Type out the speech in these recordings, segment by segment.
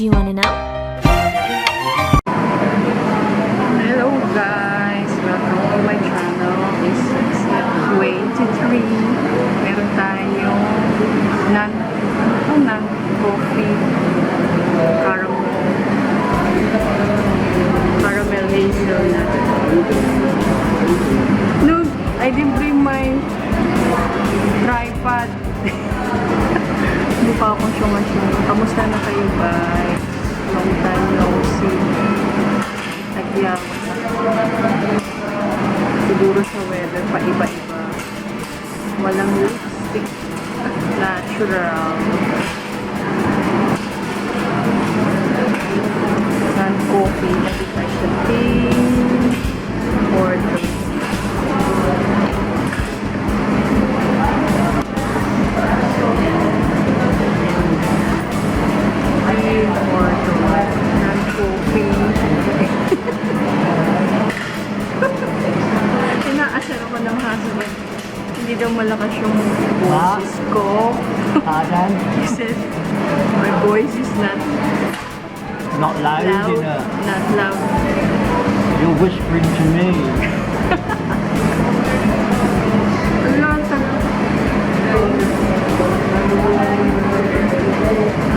Do you wanna know? Hello guys! Welcome to my channel. This is 23. Meron tayong non-coffee caramel hazelnut. No, I didn't bring my tripod. Hindi pa akong syunga-syunga. Kamusta na kayo guys? Long time no see. Nagyawas ako. Siguro sa weather, paiba-iba. Walang lipstick. Natural. Non-coffee. Maybe I should think. Or inaasar ako ng husband. Hindi daw malakas yung voice ko. He said, my voice is not loud, loud. you know. Not loud. You're whispering to me.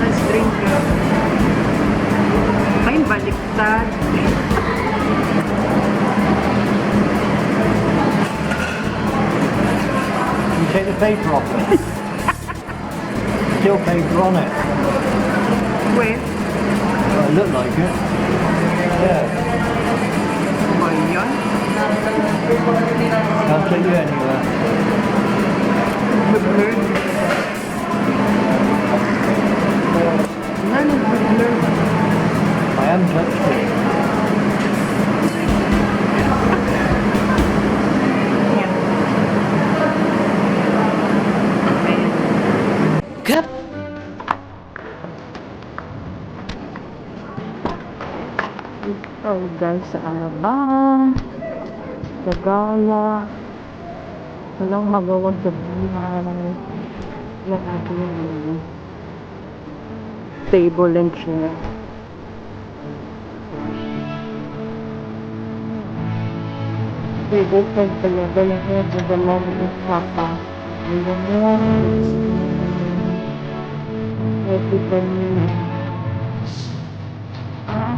Let's drink. Ay, baliktad. You take the paper off it. Still paper on it. Wait. Well, it looked like it. Yeah. Ba yun? I'll take you anywhere. Blurred. None of blurred. I haven't touched it. Cup. Oh guys, sa Alabang, sa gala, walang magawag sa buhay. Yan natin yung table and chair. Table and talaga lang yan sa damang papa.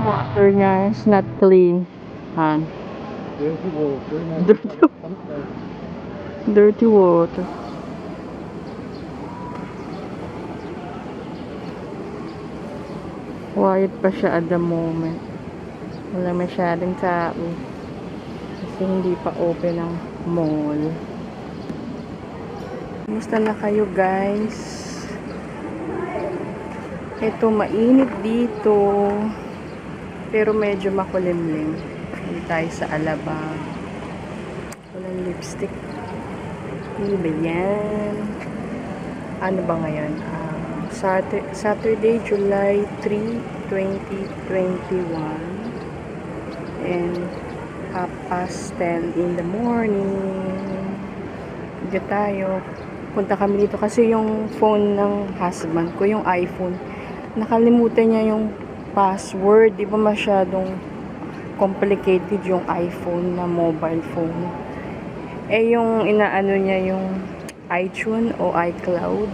Water niya is not clean. Han. Dirty water. Dirty water. Quiet pa siya at the moment. Wala masyadong tao. Kasi hindi pa open ang mall. Kumusta na kayo guys? Ito mainit dito. Pero medyo makulimlim. Hindi tayo sa Alabang. Walang lipstick. Hindi ba yan? Ano ba ngayon? Saturday, July 3, 2021. And 10:30 in the morning. Dito tayo. Punta kami dito kasi yung phone ng husband ko, yung iPhone. Nakalimutan niya yung password. Di ba masyadong complicated yung iPhone na mobile phone. Eh yung inaano niya yung iTunes o iCloud,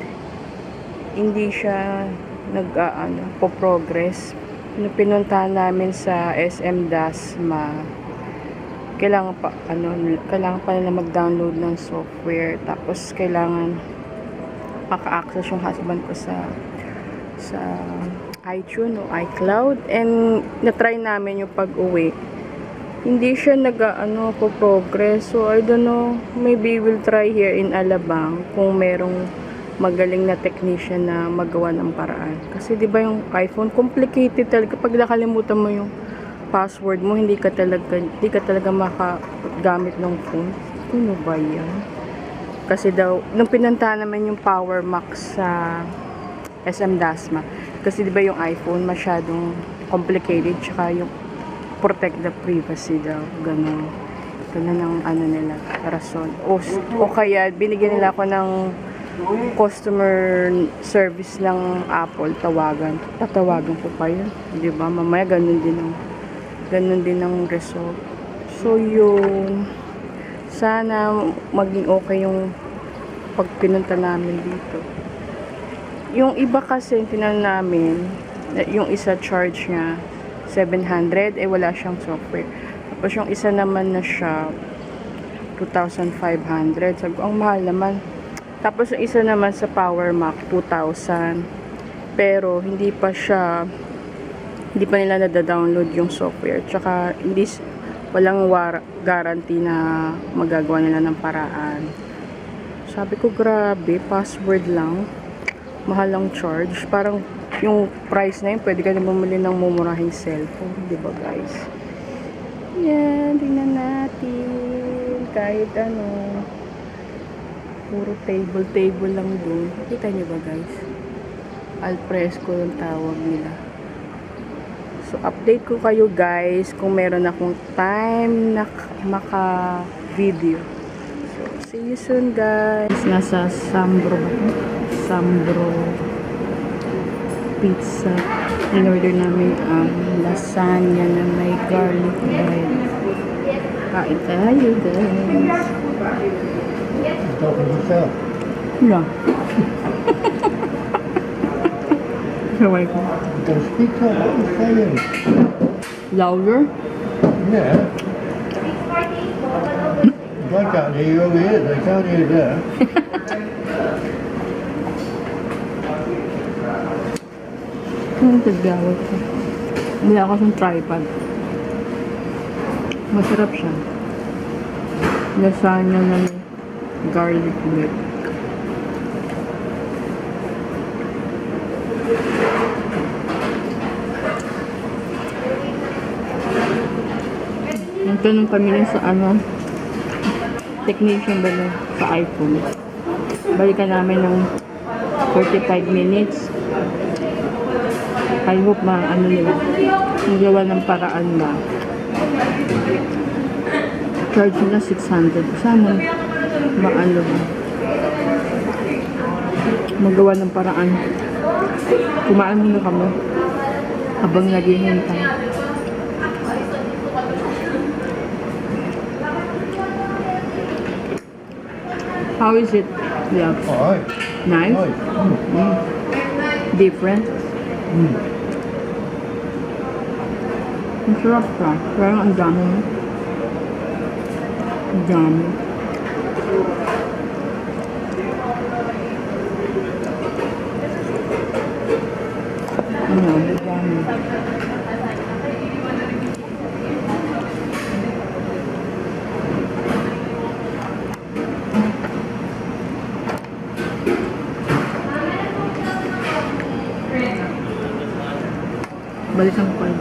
hindi siya po-progress. Nung pinuntahan namin sa SM Dasma, kailangan pa nila mag-download ng software, tapos kailangan maka-access yung husband ko sa iTunes o iCloud, and na-try namin yung pag-uwi. Hindi siya po-progress. So I don't know, maybe we'll try here in Alabang kung merong magaling na technician na magawa ng paraan. Kasi 'di ba yung iPhone complicated talaga, pag nakalimutan mo yung password mo, hindi ka talaga makagamit ng phone. Ano ba 'yan? Kasi daw nung pinuntahan naman yung Power Max sa SM Dasma, kasi 'di ba yung iPhone masyadong complicated, tsaka yung protect the privacy daw, ganun ang nila rason, o kaya binigyan nila ako ng customer service ng Apple, tatawagan ko pa yun. Di ba? Mamaya ganun din ang result. So, yun. Sana maging okay yung pag pinunta namin dito. Yung iba kasi, tinanong namin, yung isa charge niya 700, wala siyang software. Tapos yung isa naman na siya 2,500. Sabi ko, ang mahal naman. Tapos yung isa naman sa Power Mac 2,000. Pero hindi pa nila nada-download yung software. Tsaka walang guarantee na magagawa nila ng paraan. Sabi ko, grabe, password lang. Mahal ang charge. Parang yung price na yun, pwede ka na bumili ng mumurahing cellphone. Diba, guys? Yan, tingnan natin. Kahit ano, puro table lang dun. Kita nyo ba, guys? Alfresco yung tawag nila. So, update ko kayo, guys, kung meron akong time na maka-video. So, see you soon, guys. Nasa Sambro ba ito? Sambro Pizza. In-order namin ang lasagna na may garlic bread. Kain tayo, guys. Talking to yourself. Yeah. Kaway ko. You gotta speak up. What are you saying? Louder? Yeah. If I can't hear you over here, they can't hear you there. Ang taggawat ko. Hindi ako sa tripod. Masarap siya. Lasagna na may garlic bread. Nagtanong kami lang sa technician ba sa iPhone. Balikan namin ng 45 minutes. I hope nila, magawa ng paraan na charge nila 600. Sana magawa ng paraan. Kumaan muna kami habang naghihintay. How is it? Yeah. Alright. Nice? Nice. Different? Ang sarap siya. Pero ang dami. Ang dami. Ang dami. Balikan ko kayo.